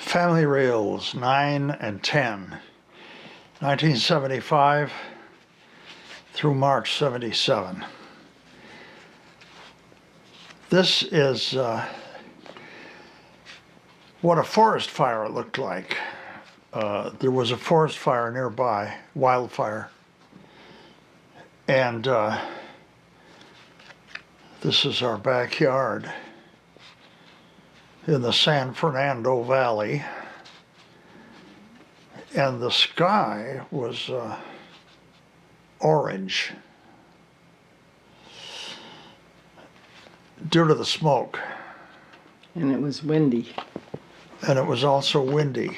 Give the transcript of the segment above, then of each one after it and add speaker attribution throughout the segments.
Speaker 1: Family Reels 9 and 10, 1975 through March 77. This is what a forest fire looked like. There was a forest fire nearby, wildfire, and this is our backyard in the San Fernando Valley, and the sky was orange due to the smoke.
Speaker 2: And it was windy.
Speaker 1: And it was also windy.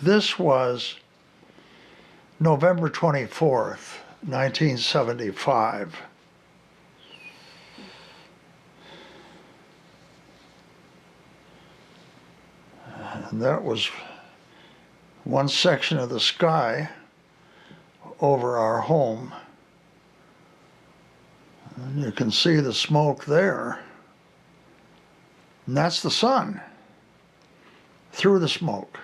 Speaker 1: This was November 24th, 1975. And that was one section of the sky over our home. And you can see the smoke there. And that's the sun through the smoke.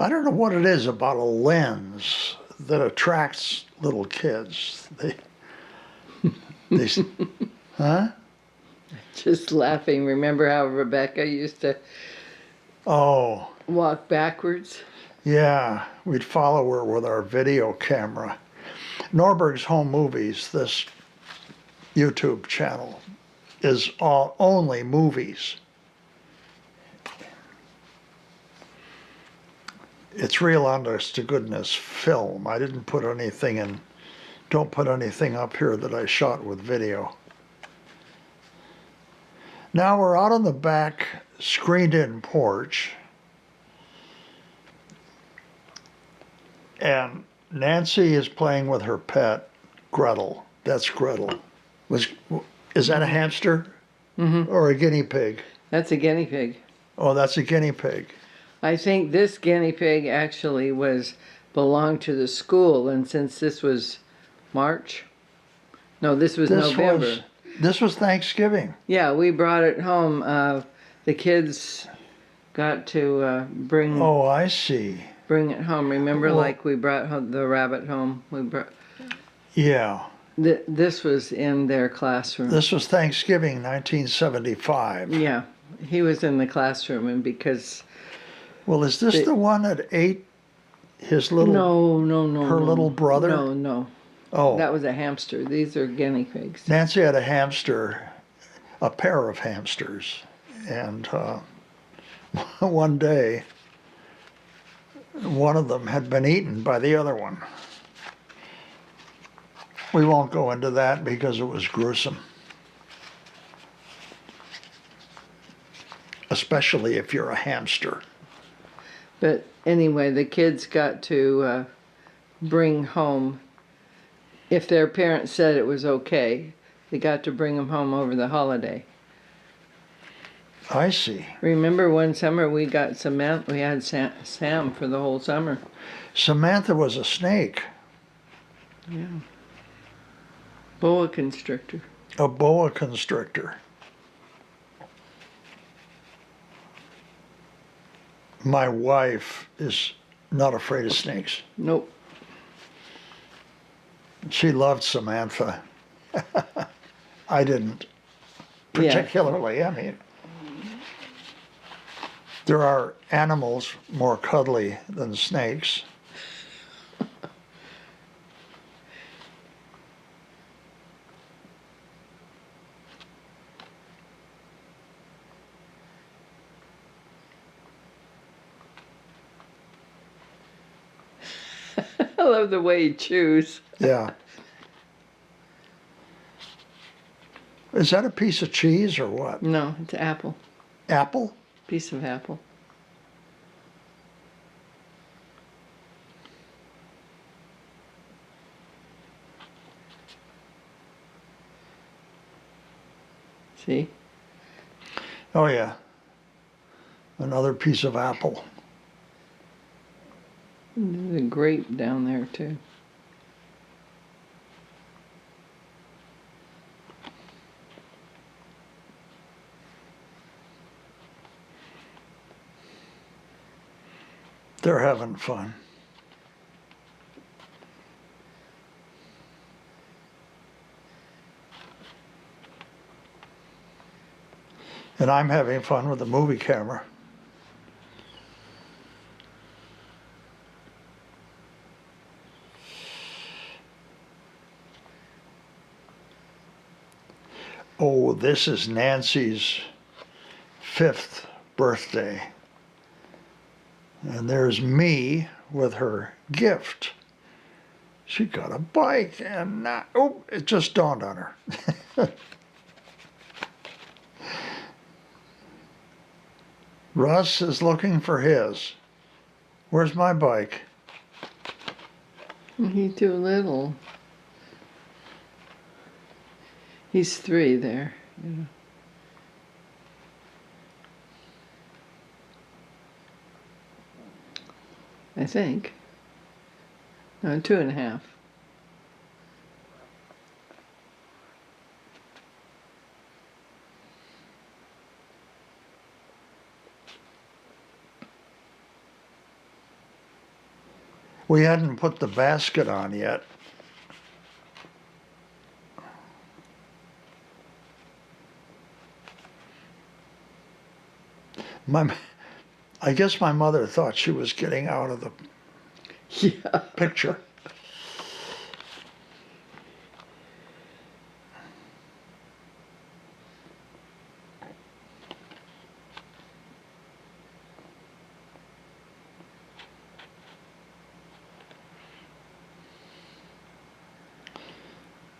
Speaker 1: I don't know what it is about a lens that attracts little kids. They huh?
Speaker 2: Just laughing. Remember how Rebecca used to walk backwards?
Speaker 1: Yeah, we'd follow her with our video camera. Norberg's Home Movies, this YouTube channel, is only movies. It's real honest to goodness film. I didn't put anything in, don't put anything up here that I shot with video. Now we're out on the back screened-in porch, and Nancy is playing with her pet, Gretel. That's Gretel. Is that a hamster?
Speaker 2: Mm-hmm.
Speaker 1: Or a guinea pig?
Speaker 2: That's a guinea pig.
Speaker 1: Oh, that's a guinea pig.
Speaker 2: I think this guinea pig actually belonged to the school, and since this was March, no, this was November.
Speaker 1: This was Thanksgiving.
Speaker 2: Yeah, we brought it home. The kids got to bring.
Speaker 1: Oh, I see.
Speaker 2: Bring it home. Remember, like we brought the rabbit home.
Speaker 1: Yeah.
Speaker 2: This was in their classroom.
Speaker 1: This was Thanksgiving, 1975.
Speaker 2: Yeah, he was in the classroom, and because.
Speaker 1: Well, is this the one that ate his little...
Speaker 2: No.
Speaker 1: Her little brother?
Speaker 2: No.
Speaker 1: Oh.
Speaker 2: That was a hamster. These are guinea pigs.
Speaker 1: Nancy had a hamster, a pair of hamsters, and one day, one of them had been eaten by the other one. We won't go into that because it was gruesome. Especially if you're a hamster.
Speaker 2: But anyway, the kids got to bring home, if their parents said it was okay, they got to bring them home over the holiday.
Speaker 1: I see.
Speaker 2: Remember one summer we got Samantha, we had Sam for the whole summer.
Speaker 1: Samantha was a snake.
Speaker 2: Yeah. Boa constrictor.
Speaker 1: A boa constrictor. My wife is not afraid of snakes.
Speaker 2: Nope.
Speaker 1: She loved Samantha. I didn't particularly. Yeah. I mean, there are animals more cuddly than snakes.
Speaker 2: I love the way he chews.
Speaker 1: Yeah. Is that a piece of cheese or what?
Speaker 2: No, it's apple.
Speaker 1: Apple?
Speaker 2: Piece of apple. See?
Speaker 1: Oh yeah. Another piece of apple.
Speaker 2: There's a grape down there too.
Speaker 1: They're having fun. And I'm having fun with the movie camera. Oh, this is Nancy's 5th birthday. And there's me with her gift. She got a bike and oh, it just dawned on her. Russ is looking for his. Where's my bike?
Speaker 2: He's too little. He's 3 there. You know. I think. No, 2.5.
Speaker 1: We hadn't put the basket on yet. I guess my mother thought she was getting out of the
Speaker 2: Yeah.
Speaker 1: picture.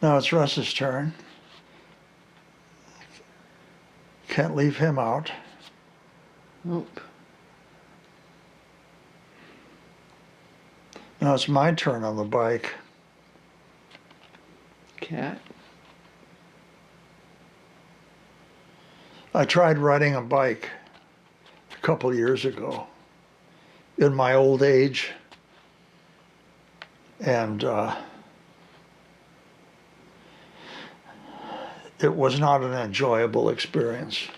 Speaker 1: Now it's Russ's turn. Can't leave him out.
Speaker 2: Nope.
Speaker 1: Now it's my turn on the bike.
Speaker 2: Cat.
Speaker 1: I tried riding a bike a couple years ago in my old age, and it was not an enjoyable experience.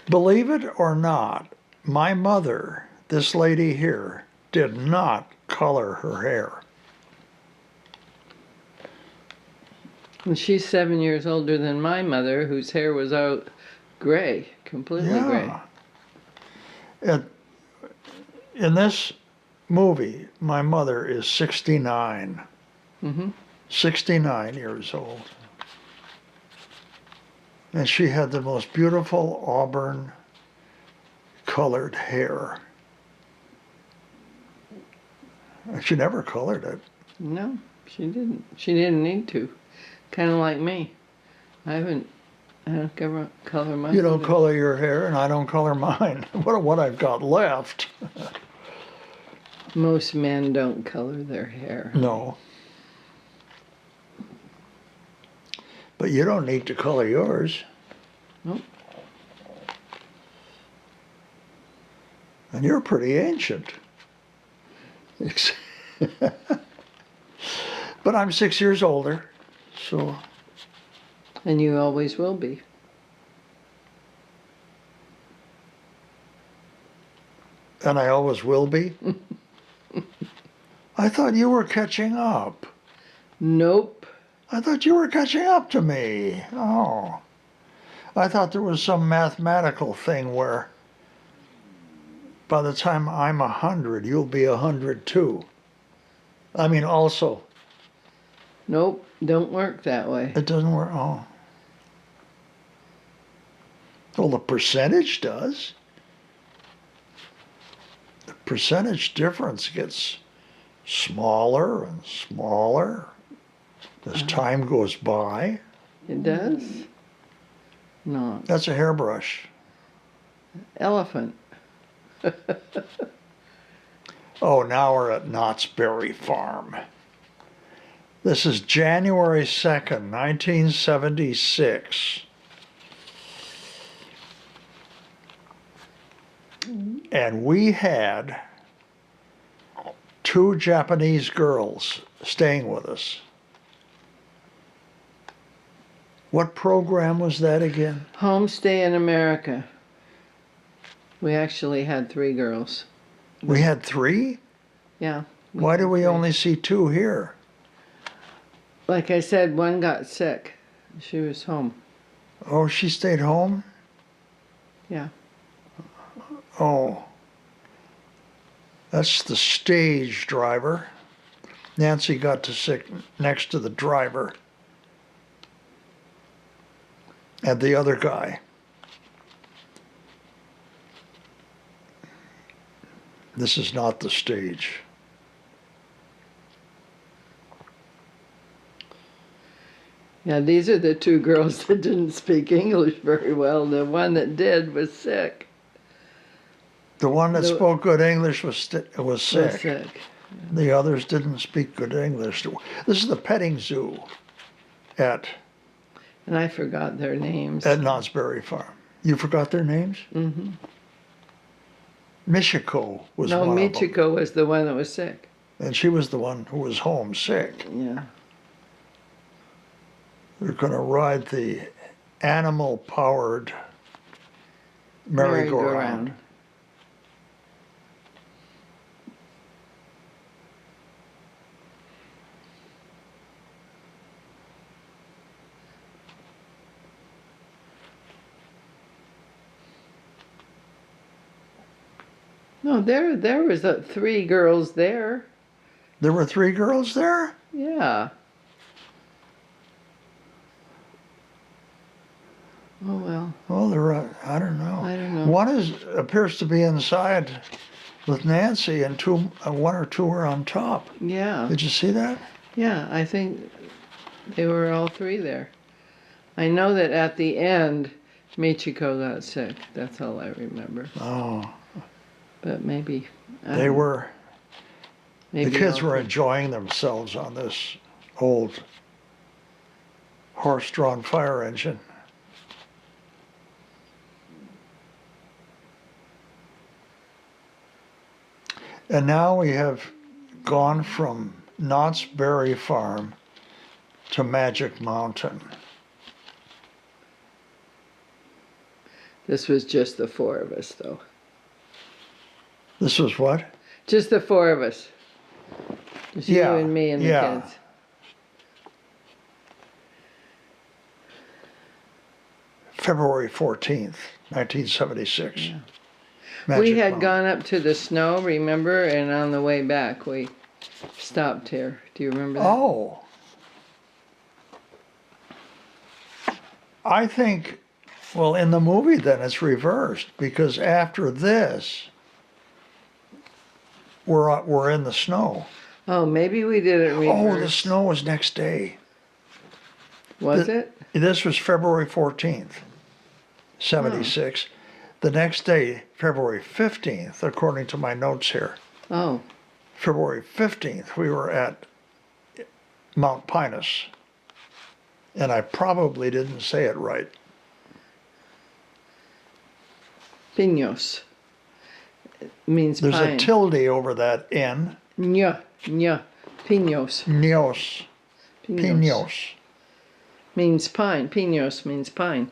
Speaker 1: Believe it or not, my mother, this lady here, did not color her hair.
Speaker 2: And she's 7 years older than my mother, whose hair was out gray, completely gray.
Speaker 1: In this movie, my mother is 69.
Speaker 2: Mm-hmm.
Speaker 1: 69 years old. And she had the most beautiful auburn colored hair. And she never colored it.
Speaker 2: No, she didn't. She didn't need to. Kind of like me. I don't color my
Speaker 1: You don't
Speaker 2: hair.
Speaker 1: color your hair, and I don't color mine. What I've got left.
Speaker 2: Most men don't color their hair.
Speaker 1: No. But you don't need to color yours.
Speaker 2: Nope.
Speaker 1: And you're pretty ancient. But I'm 6 years older, so.
Speaker 2: And you always will be.
Speaker 1: And I always will be. I thought you were catching up.
Speaker 2: Nope.
Speaker 1: I thought you were catching up to me. Oh. I thought there was some mathematical thing where by the time I'm 100, you'll be 100 too. I mean, also.
Speaker 2: Nope. Don't work that way.
Speaker 1: It doesn't work. Oh. Well, the percentage does. The percentage difference gets smaller and smaller as time goes by.
Speaker 2: It does? No.
Speaker 1: That's a hairbrush.
Speaker 2: Elephant.
Speaker 1: Oh, now we're at Knott's Berry Farm. This is January 2nd, 1976. And we had 2 Japanese girls staying with us. What program was that again?
Speaker 2: Homestay in America. We actually had 3 girls.
Speaker 1: We had 3?
Speaker 2: Yeah.
Speaker 1: Why do
Speaker 2: had
Speaker 1: we
Speaker 2: 3.
Speaker 1: only see 2 here?
Speaker 2: Like I said, one got sick. She was home.
Speaker 1: Oh, she stayed home?
Speaker 2: Yeah.
Speaker 1: Oh. That's the stage driver. Nancy got to sit next to the driver. And the other guy. This is not the stage.
Speaker 2: Yeah, these are the 2 girls that didn't speak English very well. The one that did was sick.
Speaker 1: The one that
Speaker 2: The-
Speaker 1: spoke good English was sick.
Speaker 2: Was sick.
Speaker 1: The others didn't speak good English. This is the petting zoo at
Speaker 2: And I forgot their names.
Speaker 1: Knott's Berry Farm. You forgot their names?
Speaker 2: Mm-hmm.
Speaker 1: Michiko was
Speaker 2: No,
Speaker 1: one of them.
Speaker 2: Michiko was the one that was sick.
Speaker 1: And she was the one who was homesick.
Speaker 2: Yeah.
Speaker 1: They're going to ride the animal-powered merry-go-round.
Speaker 2: No, there was 3 girls there.
Speaker 1: There were 3 girls there?
Speaker 2: Yeah. Oh well.
Speaker 1: Well, they're, I don't know.
Speaker 2: I don't know.
Speaker 1: One appears to be inside with Nancy, and 1 or 2 are on top.
Speaker 2: Yeah.
Speaker 1: Did you see that?
Speaker 2: Yeah, I think they were all 3 there. I know that at the end, Michiko got sick. That's all I remember.
Speaker 1: Oh,
Speaker 2: But maybe I
Speaker 1: they
Speaker 2: don't know.
Speaker 1: were.
Speaker 2: Maybe
Speaker 1: The kids
Speaker 2: all
Speaker 1: were
Speaker 2: 3.
Speaker 1: enjoying themselves on this old horse-drawn fire engine. And now we have gone from Knott's Berry Farm to Magic Mountain.
Speaker 2: This was just the 4 of us, though.
Speaker 1: This was what?
Speaker 2: Just the 4 of us. Just
Speaker 1: Yeah,
Speaker 2: you and me and the
Speaker 1: yeah.
Speaker 2: kids.
Speaker 1: February 14th, 1976.
Speaker 2: Yeah.
Speaker 1: Magic
Speaker 2: We had
Speaker 1: Mountain.
Speaker 2: gone up to the snow, remember? And on the way back, we stopped here. Do you remember that?
Speaker 1: Oh. I think, well, in the movie then it's reversed, because after this, we're in the snow.
Speaker 2: Oh, maybe we did it reverse.
Speaker 1: Oh, the snow was next day.
Speaker 2: Was it?
Speaker 1: This was February 14th, 76. The next day, February 15th, according to my notes here,
Speaker 2: Oh,
Speaker 1: February 15th, we were at Mount Pinus. And I probably didn't say it right.
Speaker 2: Pinos. It means
Speaker 1: There's
Speaker 2: pine.
Speaker 1: a tilde over that N.
Speaker 2: Nya, nya. Pinos.
Speaker 1: Nios. Pinos.
Speaker 2: Means pine. Pinos means pine.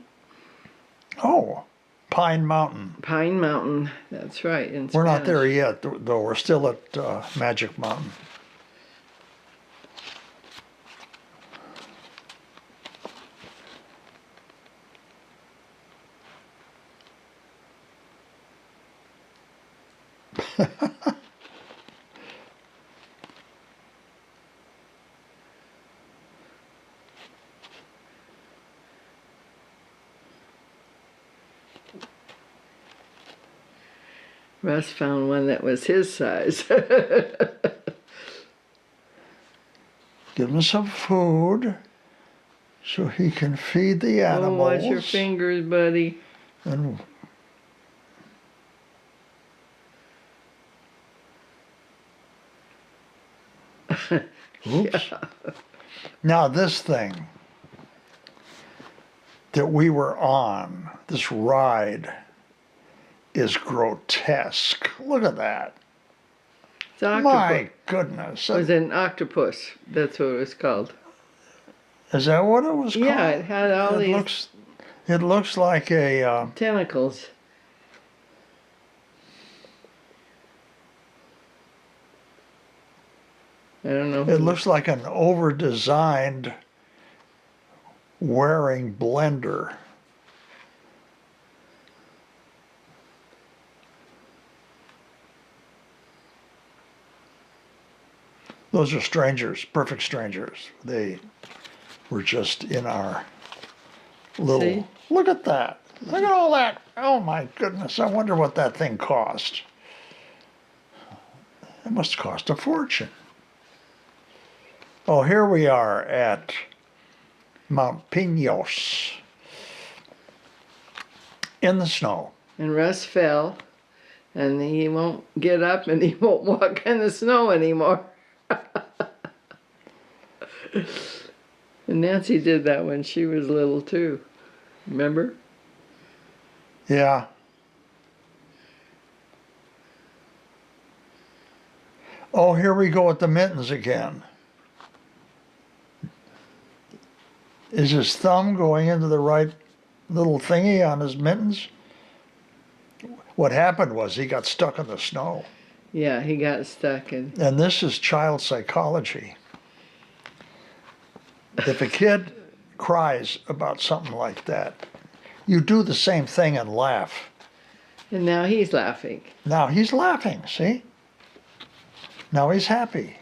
Speaker 1: Oh, Pine Mountain.
Speaker 2: Pine Mountain. That's right. In
Speaker 1: We're not
Speaker 2: Spanish.
Speaker 1: there yet, though. We're still at Magic Mountain.
Speaker 2: Russ found one that was his size.
Speaker 1: Give him some food so he can feed the
Speaker 2: Oh,
Speaker 1: animals.
Speaker 2: watch your fingers, buddy.
Speaker 1: And oops. Now this thing that we were on, this ride, is grotesque. Look at that.
Speaker 2: It's an
Speaker 1: My
Speaker 2: octopus.
Speaker 1: goodness.
Speaker 2: It was an octopus. That's what it was called.
Speaker 1: Is that what it was called?
Speaker 2: Yeah, it had all these
Speaker 1: It looks like a,
Speaker 2: tentacles. I don't know.
Speaker 1: it looks like an over-designed wearing blender. Those are strangers, perfect strangers. They were just in our little.
Speaker 2: See?
Speaker 1: Look at that. Look at all that. Oh my goodness. I wonder what that thing cost. It must cost a fortune. Oh, here we are at Mount Pinos in the snow.
Speaker 2: And Russ fell, and he won't get up, and he won't walk in the snow anymore. And Nancy did that when she was little too. Remember?
Speaker 1: Yeah. Oh, here we go with the mittens again. Is his thumb going into the right little thingy on his mittens? What happened was he got stuck in the snow.
Speaker 2: Yeah, he got stuck in.
Speaker 1: And this is child psychology. If a kid cries about something like that, you do the same thing and laugh.
Speaker 2: And now he's laughing.
Speaker 1: Now he's laughing, see? Now he's happy.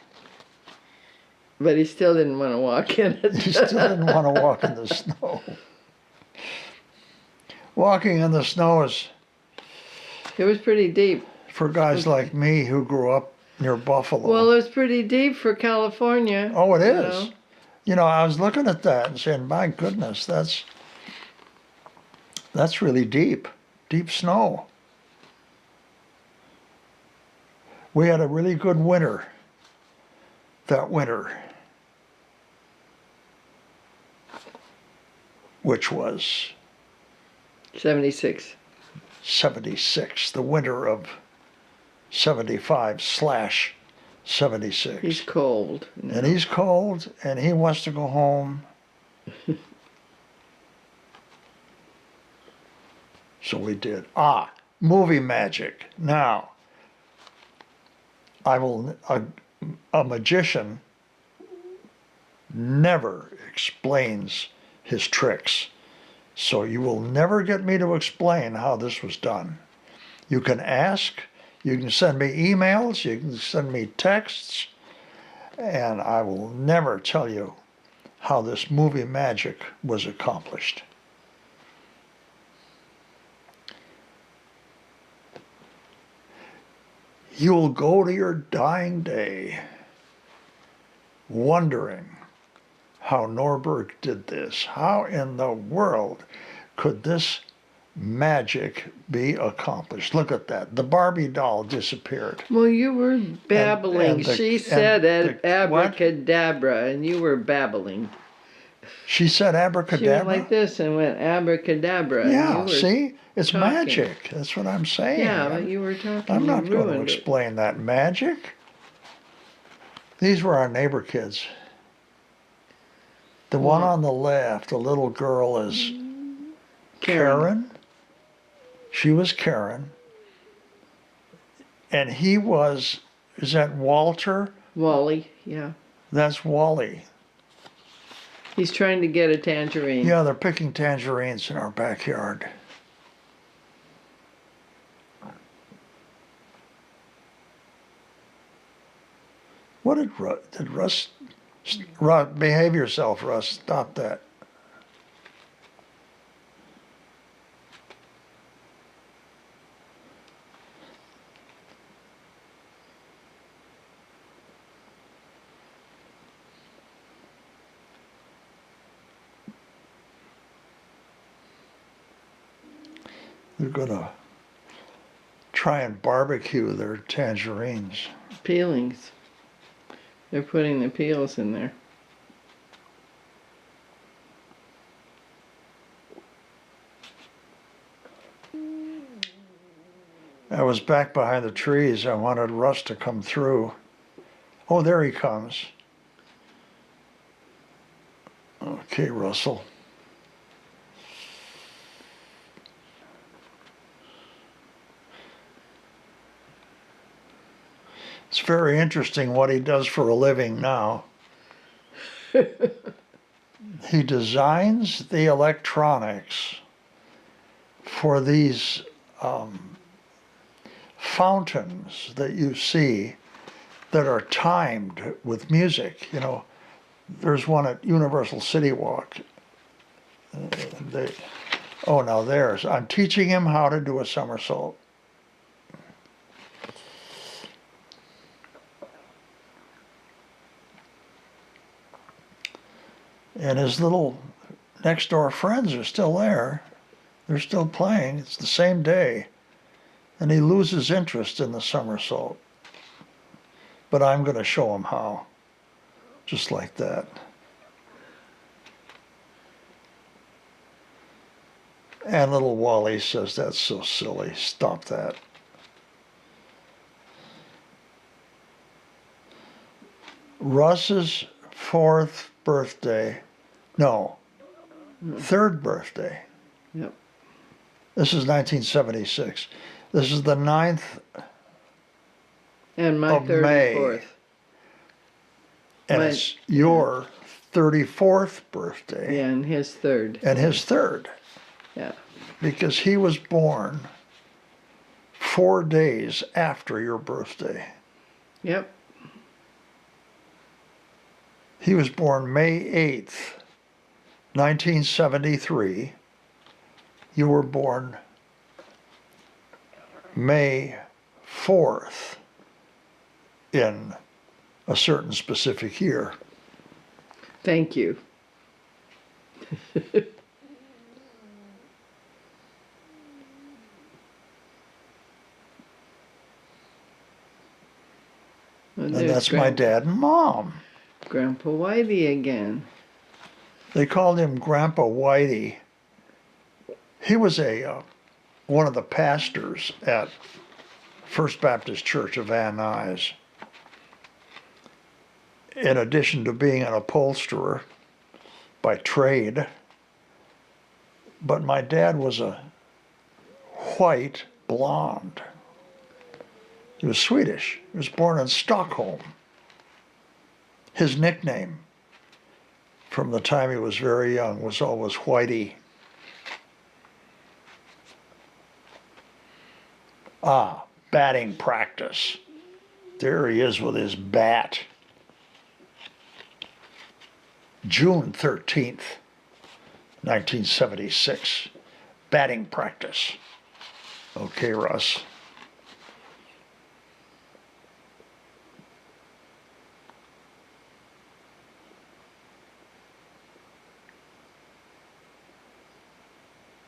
Speaker 2: But he still didn't want to walk in it.
Speaker 1: He still didn't want to walk in the snow. Walking in the snow is
Speaker 2: It was pretty deep.
Speaker 1: for guys like me who grew up near Buffalo.
Speaker 2: Well, it was pretty deep for California.
Speaker 1: Oh, it
Speaker 2: you
Speaker 1: is.
Speaker 2: know.
Speaker 1: You know, I was looking at that and saying, my goodness, that's really deep, deep snow. We had a really good winter that winter, which was
Speaker 2: 76.
Speaker 1: 76, the winter of 75/76.
Speaker 2: He's cold.
Speaker 1: And he's cold and he wants to go home. So we did. Movie magic. Now, a magician never explains his tricks. So you will never get me to explain how this was done. You can ask, you can send me emails, you can send me texts, and I will never tell you how this movie magic was accomplished. You'll go to your dying day wondering how Norberg did this. How in the world could this magic be accomplished? Look at that. The Barbie doll disappeared.
Speaker 2: Well, you were babbling. She said
Speaker 1: what?
Speaker 2: abracadabra, and you were babbling.
Speaker 1: She said
Speaker 2: She
Speaker 1: abracadabra.
Speaker 2: went like this and went abracadabra. and
Speaker 1: Yeah,
Speaker 2: you were
Speaker 1: see? It's
Speaker 2: talking.
Speaker 1: magic. That's what I'm saying.
Speaker 2: Yeah, but you were talking.
Speaker 1: I'm
Speaker 2: you
Speaker 1: not going to
Speaker 2: ruined it.
Speaker 1: explain that magic. These were our neighbor kids. The one on the left, the little girl, is Karen. She was Karen. And he was, is that Walter?
Speaker 2: Wally, yeah.
Speaker 1: That's Wally.
Speaker 2: He's trying to get a tangerine.
Speaker 1: Yeah, they're picking tangerines in our backyard. What did Russ, behave yourself, Russ, stop that. They're gonna try and barbecue their tangerines.
Speaker 2: Peelings. They're putting the peels in there.
Speaker 1: I was back behind the trees. I wanted Russ to come through. Oh, there he comes. Okay, Russell. It's very interesting what he does for a living now. He designs the electronics for these fountains that you see that are timed with music. You know, there's one at Universal City Walk. Now there's. I'm teaching him how to do a somersault. And his little next door friends are still there. They're still playing. It's the same day. And he loses interest in the somersault. But I'm going to show him how. Just like that. And little Wally says, that's so silly. Stop that. Russ's third birthday.
Speaker 2: Yep.
Speaker 1: This is 1976. This is the 9th
Speaker 2: And my
Speaker 1: of
Speaker 2: 34th.
Speaker 1: May. And
Speaker 2: My-
Speaker 1: it's your 34th birthday.
Speaker 2: Yeah, and his third.
Speaker 1: And his third.
Speaker 2: Yeah.
Speaker 1: Because he was born 4 days after your birthday.
Speaker 2: Yep.
Speaker 1: He was born May 8th, 1973. You were born May 4th in a certain specific year.
Speaker 2: Thank you. Well,
Speaker 1: And
Speaker 2: there's
Speaker 1: that's my dad and mom.
Speaker 2: Grandpa Whitey again.
Speaker 1: They called him Grandpa Whitey. He was one of the pastors at First Baptist Church of Van Nuys. In addition to being an upholsterer by trade, but my dad was a white blonde. He was Swedish. He was born in Stockholm. His nickname from the time he was very young was always Whitey. Batting practice. There he is with his bat. June 13th, 1976. Batting practice. Okay, Russ.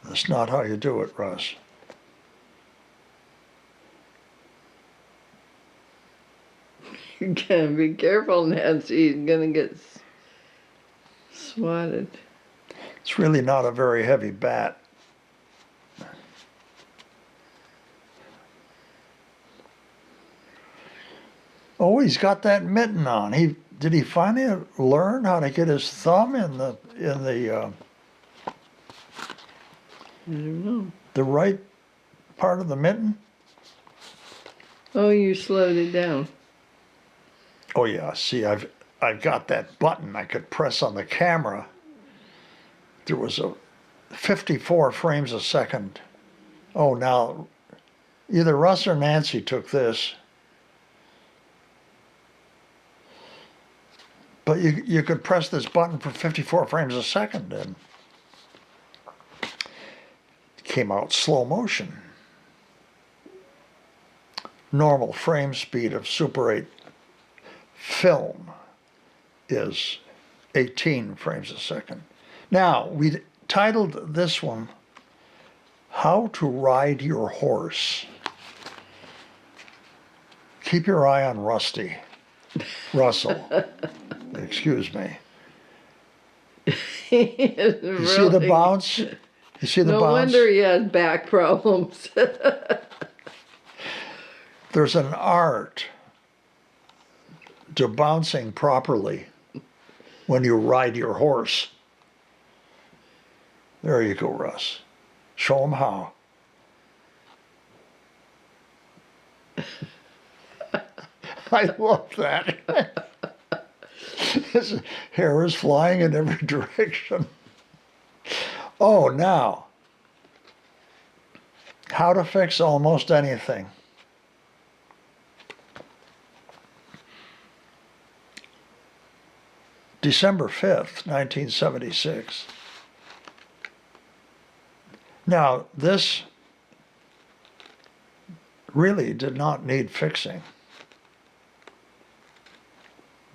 Speaker 1: That's not how you do it, Russ.
Speaker 2: You gotta be careful, Nancy. He's gonna get swatted.
Speaker 1: It's really not a very heavy bat. Oh, he's got that mitten on. Did he finally learn how to get his thumb in
Speaker 2: I don't know.
Speaker 1: the right part of the mitten?
Speaker 2: Oh, you slowed it down.
Speaker 1: Oh yeah, see, I've got that button I could press on the camera. There was a 54 frames a second. Oh, now either Russ or Nancy took this. But you could press this button for 54 frames a second and it came out slow motion. Normal frame speed of Super 8 film is 18 frames a second. Now, we titled this one, How to Ride Your Horse. Keep your eye on Russell. Excuse me. You see the bounce? You see the
Speaker 2: No
Speaker 1: bounce?
Speaker 2: wonder he has back problems.
Speaker 1: There's an art to bouncing properly when you ride your horse. There you go, Russ. Show them how. I love that. His hair is flying in every direction. Oh, now, how to fix almost anything. December 5th, 1976. Now, this really did not need fixing.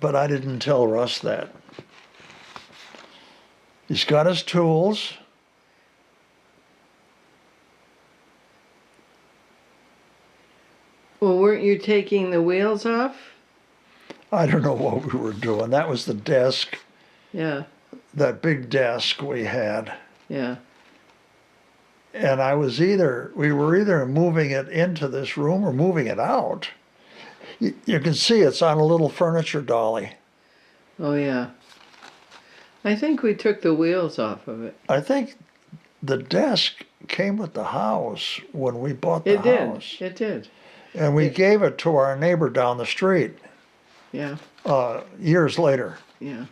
Speaker 1: But I didn't tell Russ that. He's got his tools.
Speaker 2: Well, weren't you taking the wheels off?
Speaker 1: I don't know what we were doing. That was the desk,
Speaker 2: Yeah,
Speaker 1: that big desk we had.
Speaker 2: yeah.
Speaker 1: And we were either moving it into this room or moving it out. You can see it's on a little furniture dolly.
Speaker 2: Oh, yeah. I think we took the wheels off of it.
Speaker 1: I think the desk came with the house when we bought the house.
Speaker 2: It did.
Speaker 1: And we gave it to our neighbor down the street
Speaker 2: Yeah,
Speaker 1: years later.
Speaker 2: yeah.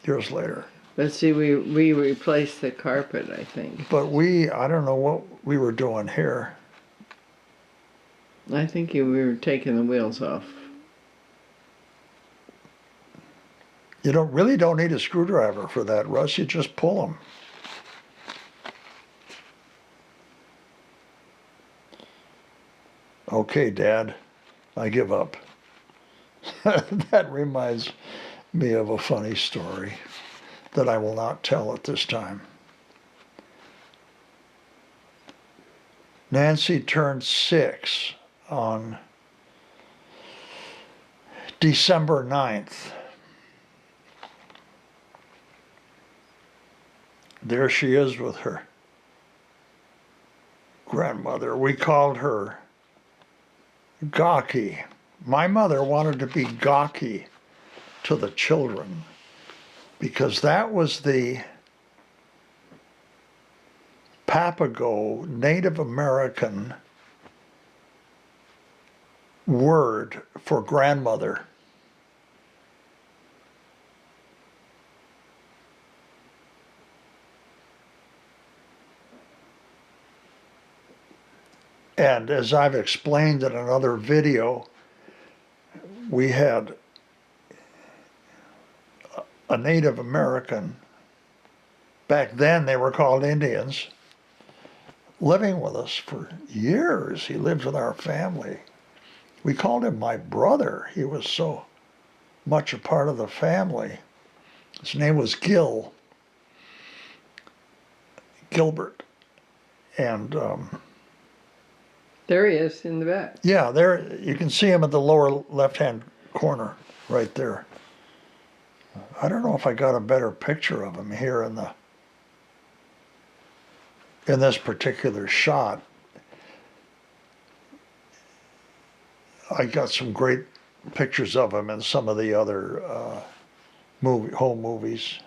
Speaker 1: Years later.
Speaker 2: But see, we replaced the carpet, I think.
Speaker 1: But I don't know what we were doing here.
Speaker 2: I think we were taking the wheels off.
Speaker 1: You don't need a screwdriver for that, Russ. You just pull them. Okay, Dad, I give up. That reminds me of a funny story that I will not tell at this time. Nancy turned 6 on December 9th. There she is with her grandmother. We called her Gawky. My mother wanted to be Gawky to the children because that was the Papago Native American word for grandmother. And as I've explained in another video, we had a Native American, back then they were called Indians, living with us for years. He lived with our family. We called him my brother. He was so much a part of the family. His name was Gilbert. And
Speaker 2: There he is in the back.
Speaker 1: yeah, there you can see him at the lower left-hand corner right there. I don't know if I got a better picture of him here in this particular shot. I got some great pictures of him in some of the other home movies.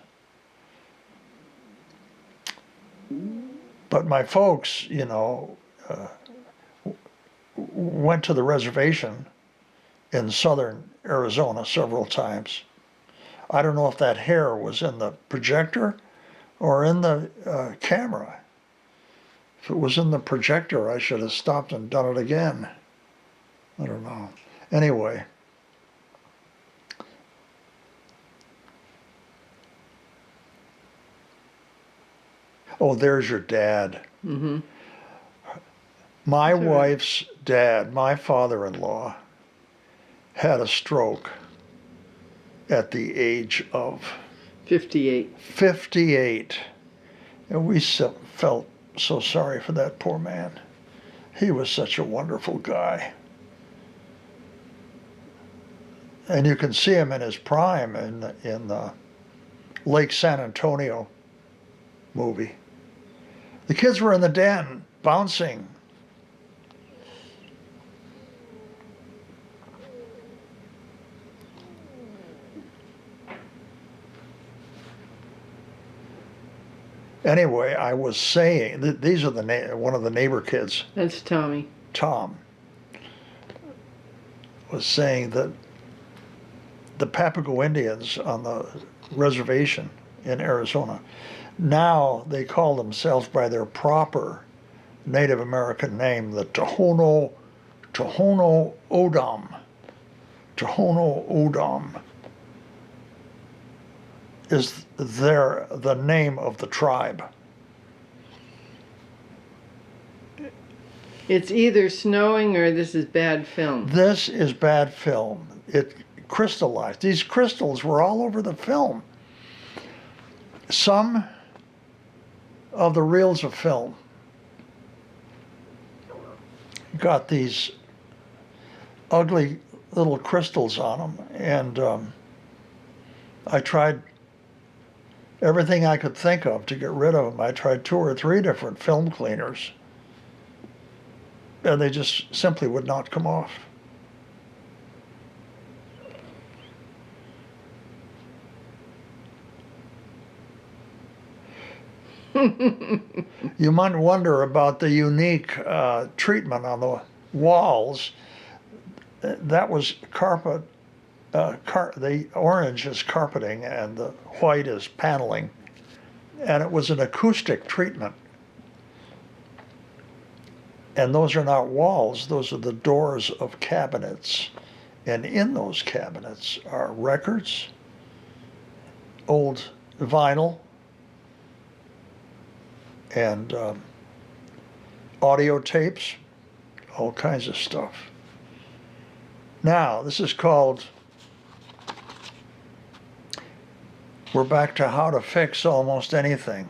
Speaker 1: But my folks, went to the reservation in southern Arizona several times. I don't know if that hair was in the projector or in the camera. If it was in the projector, I should have stopped and done it again. I don't know. Anyway. Oh, there's your dad.
Speaker 2: Mm-hmm.
Speaker 1: My
Speaker 2: That's all right.
Speaker 1: wife's dad, my father-in-law, had a stroke at the age of
Speaker 2: 58.
Speaker 1: 58. And we felt so sorry for that poor man. He was such a wonderful guy. And you can see him in his prime in the Lake San Antonio movie. The kids were in the den bouncing. Anyway, I was saying that these are one of the neighbor kids,
Speaker 2: That's Tommy.
Speaker 1: Tom, was saying that the Papago Indians on the reservation in Arizona, now they call themselves by their proper Native American name, the Tohono O'odham. Tohono O'odham is the name of the tribe.
Speaker 2: It's either snowing or this is bad film.
Speaker 1: This is bad film. It crystallized. These crystals were all over the film. Some of the reels of film got these ugly little crystals on them, and I tried everything I could think of to get rid of them. I tried 2 or 3 different film cleaners, and they just simply would not come off. You might wonder about the unique treatment on the walls. That was carpet. The orange is carpeting and the white is paneling, and it was an acoustic treatment. And those are not walls, those are the doors of cabinets. And in those cabinets are records, old vinyl, and audio tapes, all kinds of stuff. Now, this is called, we're back to how to fix almost anything.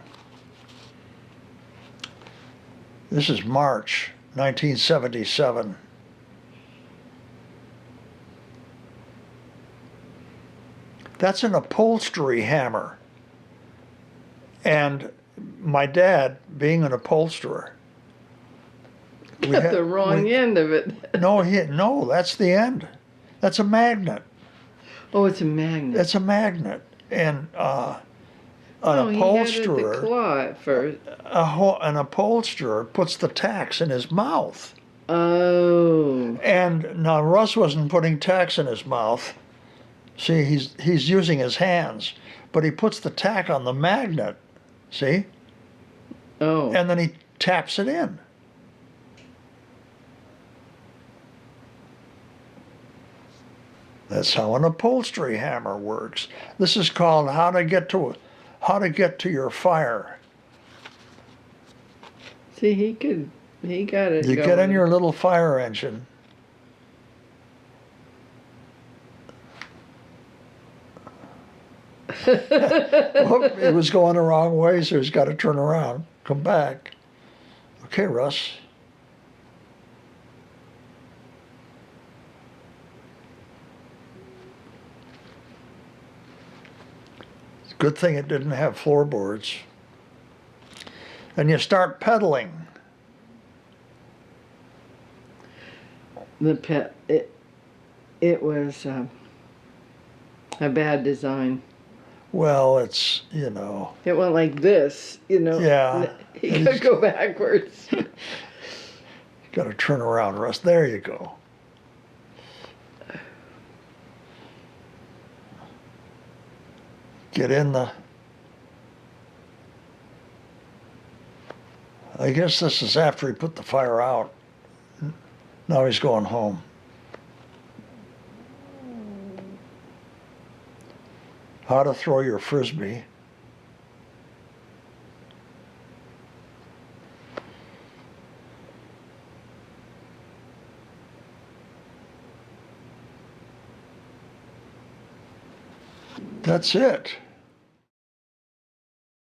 Speaker 1: This is March 1977. That's an upholstery hammer. And my dad, being an upholsterer,
Speaker 2: Got the wrong end of it.
Speaker 1: no, that's the end. That's a magnet.
Speaker 2: Oh, it's a magnet.
Speaker 1: It's a magnet. And an
Speaker 2: He
Speaker 1: upholsterer,
Speaker 2: had the claw at first.
Speaker 1: an upholsterer puts the tacks in his mouth.
Speaker 2: Oh.
Speaker 1: And now Russ wasn't putting tacks in his mouth. See, he's using his hands, but he puts the tack on the magnet. See?
Speaker 2: Oh.
Speaker 1: And then he taps it in. That's how an upholstery hammer works. This is called how to get to your fire.
Speaker 2: See, he got it.
Speaker 1: You
Speaker 2: going.
Speaker 1: get in your little fire engine. Whoop, it was going the wrong way, so he's got to turn around, come back. Okay, Russ. It's a good thing it didn't have floorboards. And you start pedaling.
Speaker 2: It was a bad design.
Speaker 1: Well, it's,
Speaker 2: It went like this,
Speaker 1: Yeah.
Speaker 2: He could go backwards.
Speaker 1: got to turn around, Russ. There you go. Get in the... I guess this is after he put the fire out. Now he's going home. How to throw your frisbee. That's it.